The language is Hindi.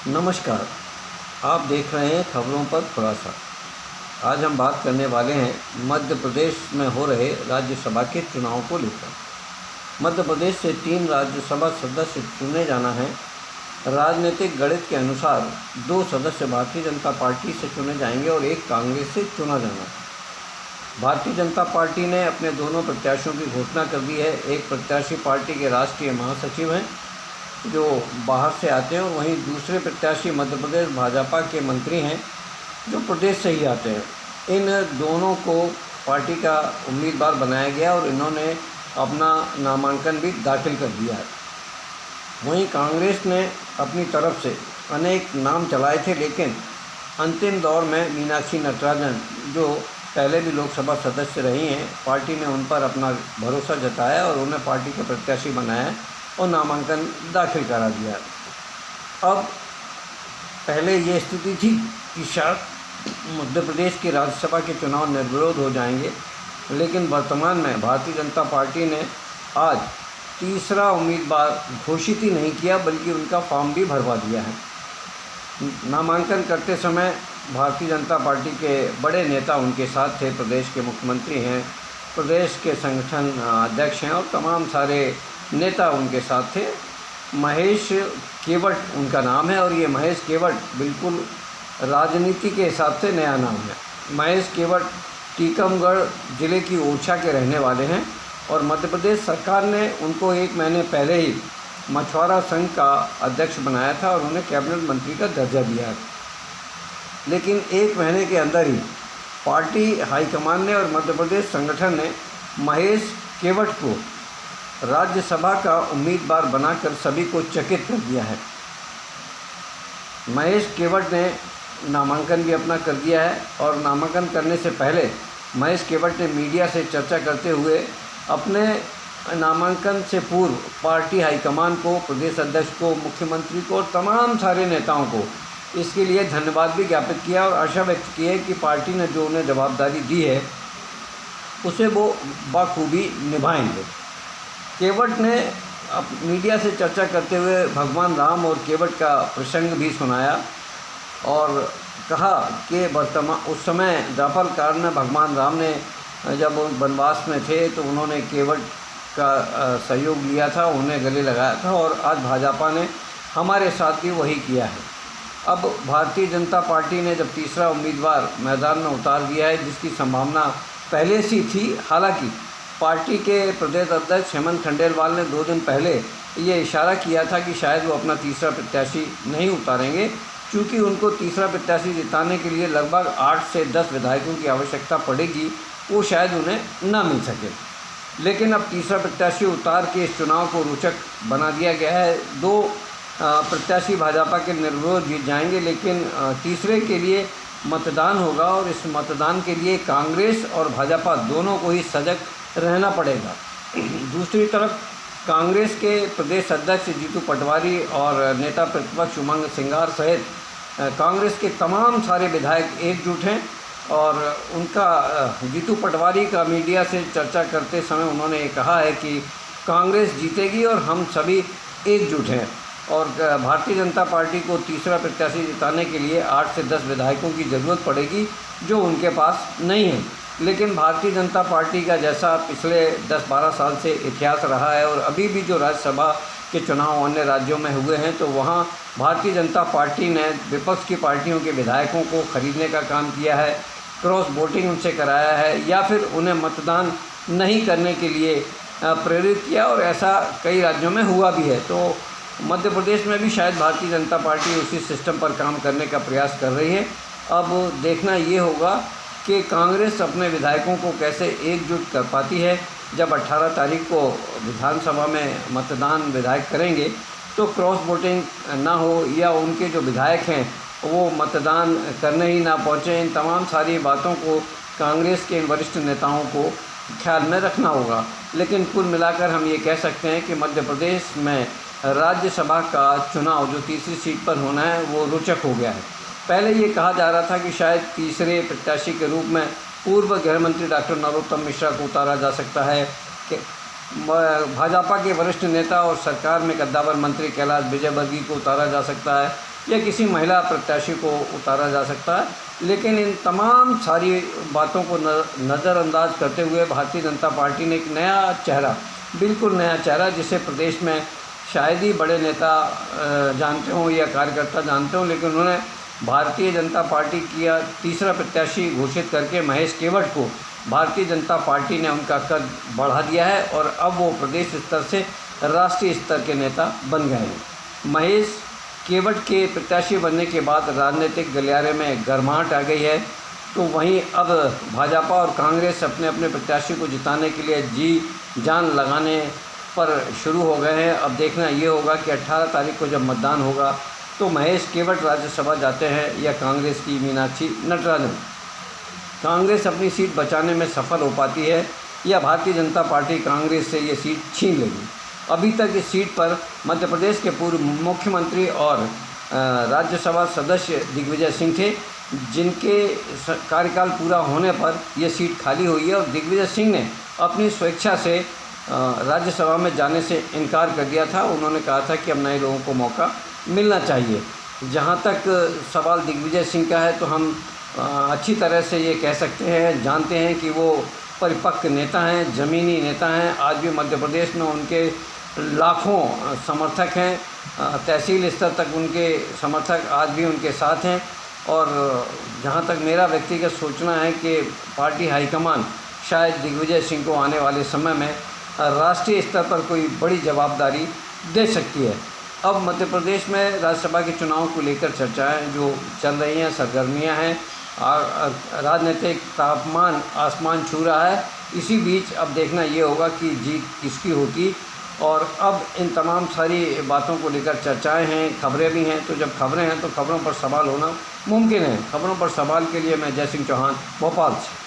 नमस्कार। आप देख रहे हैं खबरों पर खुलासा। आज हम बात करने वाले हैं मध्य प्रदेश में हो रहे राज्यसभा के चुनाव को लेकर। मध्य प्रदेश से 3 राज्यसभा सदस्य चुने जाना है। राजनीतिक गणित के अनुसार 2 सदस्य भारतीय जनता पार्टी से चुने जाएंगे और 1 कांग्रेस से चुना जाना है। भारतीय जनता पार्टी ने अपने दोनों प्रत्याशियों की घोषणा कर दी है। एक प्रत्याशी पार्टी के राष्ट्रीय महासचिव हैं जो बाहर से आते हैं, और वहीं दूसरे प्रत्याशी मध्य प्रदेश भाजपा के मंत्री हैं जो प्रदेश से ही आते हैं। इन दोनों को पार्टी का उम्मीदवार बनाया गया और इन्होंने अपना नामांकन भी दाखिल कर दिया है। वहीं कांग्रेस ने अपनी तरफ से अनेक नाम चलाए थे, लेकिन अंतिम दौर में मीनाक्षी नटराजन, जो पहले भी लोकसभा सदस्य रही हैं, पार्टी ने उन पर अपना भरोसा जताया और उन्हें पार्टी का प्रत्याशी बनाया और नामांकन दाखिल करा दिया। अब पहले ये स्थिति थी कि शायद मध्य प्रदेश की राज्यसभा के चुनाव निर्विरोध हो जाएंगे, लेकिन वर्तमान में भारतीय जनता पार्टी ने आज तीसरा उम्मीदवार घोषित ही नहीं किया, बल्कि उनका फॉर्म भी भरवा दिया है। नामांकन करते समय भारतीय जनता पार्टी के बड़े नेता उनके साथ थे। प्रदेश के मुख्यमंत्री हैं, प्रदेश के संगठन अध्यक्ष हैं और तमाम सारे नेता उनके साथ थे। महेश केवट उनका नाम है, और ये महेश केवट बिल्कुल राजनीति के हिसाब से नया नाम है। महेश केवट टीकमगढ़ ज़िले की ओरछा के रहने वाले हैं और मध्य प्रदेश सरकार ने उनको 1 महीने पहले ही मछुआरा संघ का अध्यक्ष बनाया था और उन्हें कैबिनेट मंत्री का दर्जा दिया है। लेकिन 1 महीने के अंदर ही पार्टी हाईकमान ने और मध्य प्रदेश संगठन ने महेश केवट को राज्यसभा का उम्मीदवार बनाकर सभी को चकित कर दिया है। महेश केवट ने नामांकन भी अपना कर दिया है, और नामांकन करने से पहले महेश केवट ने मीडिया से चर्चा करते हुए अपने नामांकन से पूर्व पार्टी हाईकमान को, प्रदेश अध्यक्ष को, मुख्यमंत्री को और तमाम सारे नेताओं को इसके लिए धन्यवाद भी ज्ञापित किया और आशा व्यक्त की है कि पार्टी ने जो उन्हें जवाबदारी दी है उसे वो बखूबी निभाएंगे। केवट ने मीडिया से चर्चा करते हुए भगवान राम और केवट का प्रसंग भी सुनाया और कहा कि उस समय द्वापर काल में भगवान राम ने जब वनवास में थे तो उन्होंने केवट का सहयोग लिया था, उन्हें गले लगाया था, और आज भाजपा ने हमारे साथ भी वही किया है। अब भारतीय जनता पार्टी ने जब तीसरा उम्मीदवार मैदान में उतार दिया है, जिसकी संभावना पहले से थी। हालांकि पार्टी के प्रदेश अध्यक्ष हेमंत खंडेलवाल ने 2 दिन पहले ये इशारा किया था कि शायद वो अपना तीसरा प्रत्याशी नहीं उतारेंगे, क्योंकि उनको तीसरा प्रत्याशी जिताने के लिए लगभग 8 से 10 विधायकों की आवश्यकता पड़ेगी, वो शायद उन्हें ना मिल सके। लेकिन अब तीसरा प्रत्याशी उतार के इस चुनाव को रोचक बना दिया गया है। 2 प्रत्याशी भाजपा के निर्विरोध जीत जाएंगे, लेकिन तीसरे के लिए मतदान होगा और इस मतदान के लिए कांग्रेस और भाजपा दोनों को ही सजग रहना पड़ेगा। दूसरी तरफ कांग्रेस के प्रदेश अध्यक्ष जीतू पटवारी और नेता प्रतिपक्ष उमंग सिंगार सहित कांग्रेस के तमाम सारे विधायक एकजुट हैं, और उनका जीतू पटवारी का मीडिया से चर्चा करते समय उन्होंने ये कहा है कि कांग्रेस जीतेगी और हम सभी एकजुट हैं, और भारतीय जनता पार्टी को तीसरा प्रत्याशी जिताने के लिए 8 से 10 विधायकों की ज़रूरत पड़ेगी, जो उनके पास नहीं है। लेकिन भारतीय जनता पार्टी का जैसा पिछले 10-12 साल से इतिहास रहा है, और अभी भी जो राज्यसभा के चुनाव अन्य राज्यों में हुए हैं, तो वहाँ भारतीय जनता पार्टी ने विपक्ष की पार्टियों के विधायकों को खरीदने का काम किया है, क्रॉस वोटिंग उनसे कराया है, या फिर उन्हें मतदान नहीं करने के लिए प्रेरित किया, और ऐसा कई राज्यों में हुआ भी है। तो मध्य प्रदेश में भी शायद भारतीय जनता पार्टी उसी सिस्टम पर काम करने का प्रयास कर रही है। अब देखना ये होगा कि कांग्रेस अपने विधायकों को कैसे एकजुट कर पाती है। जब 18 तारीख को विधानसभा में मतदान विधायक करेंगे तो क्रॉस वोटिंग ना हो, या उनके जो विधायक हैं वो मतदान करने ही ना पहुँचें, इन तमाम सारी बातों को कांग्रेस के वरिष्ठ नेताओं को ख्याल में रखना होगा। लेकिन कुल मिलाकर हम ये कह सकते हैं कि मध्य प्रदेश में राज्यसभा का चुनाव जो तीसरी सीट पर होना है वो रोचक हो गया है। पहले ये कहा जा रहा था कि शायद तीसरे प्रत्याशी के रूप में पूर्व गृह मंत्री डॉक्टर नरोत्तम मिश्रा को उतारा जा सकता है, कि भाजपा के वरिष्ठ नेता और सरकार में कद्दावर मंत्री कैलाश विजयवर्गीय को उतारा जा सकता है, या किसी महिला प्रत्याशी को उतारा जा सकता है। लेकिन इन तमाम सारी बातों को नज़रअंदाज करते हुए भारतीय जनता पार्टी ने एक नया चेहरा, बिल्कुल नया चेहरा, जिसे प्रदेश में शायद ही बड़े नेता जानते हों या कार्यकर्ता जानते हों, लेकिन उन्होंने भारतीय जनता पार्टी की तीसरा प्रत्याशी घोषित करके महेश केवट को भारतीय जनता पार्टी ने उनका कद बढ़ा दिया है और अब वो प्रदेश स्तर से राष्ट्रीय स्तर के नेता बन गए हैं। महेश केवट के प्रत्याशी बनने के बाद राजनीतिक गलियारे में गर्माहट आ गई है। तो वहीं अब भाजपा और कांग्रेस अपने अपने प्रत्याशी को जिताने के लिए जी जान लगाने पर शुरू हो गए हैं। अब देखना ये होगा कि 18 तारीख को जब मतदान होगा तो महेश केवट राज्यसभा जाते हैं या कांग्रेस की मीनाक्षी नटराजन। कांग्रेस अपनी सीट बचाने में सफल हो पाती है या भारतीय जनता पार्टी कांग्रेस से ये सीट छीन लेगी। अभी तक इस सीट पर मध्य प्रदेश के पूर्व मुख्यमंत्री और राज्यसभा सदस्य दिग्विजय सिंह थे, जिनके कार्यकाल पूरा होने पर यह सीट खाली हुई है और दिग्विजय सिंह ने अपनी स्वेच्छा से राज्यसभा में जाने से इनकार कर दिया था। उन्होंने कहा था कि अब नए लोगों को मौका मिलना चाहिए। जहाँ तक सवाल दिग्विजय सिंह का है तो हम अच्छी तरह से ये कह सकते हैं, जानते हैं कि वो परिपक्व नेता हैं, ज़मीनी नेता हैं। आज भी मध्य प्रदेश में उनके लाखों समर्थक हैं, तहसील स्तर तक उनके समर्थक आज भी उनके साथ हैं। और जहाँ तक मेरा व्यक्तिगत सोचना है कि पार्टी हाईकमान शायद दिग्विजय सिंह को आने वाले समय में राष्ट्रीय स्तर पर कोई बड़ी जवाबदारी दे सकती है। अब मध्य प्रदेश में राज्यसभा के चुनाव को लेकर चर्चाएं जो चल रही हैं, सरगर्मियां हैं, राजनीतिक तापमान आसमान छू रहा है। इसी बीच अब देखना ये होगा कि जीत किसकी होगी। और अब इन तमाम सारी बातों को लेकर चर्चाएं हैं, खबरें भी हैं। तो जब खबरें हैं तो खबरों पर सवाल होना मुमकिन है। खबरों पर सवाल के लिए मैं जय सिंह चौहान, भोपाल से।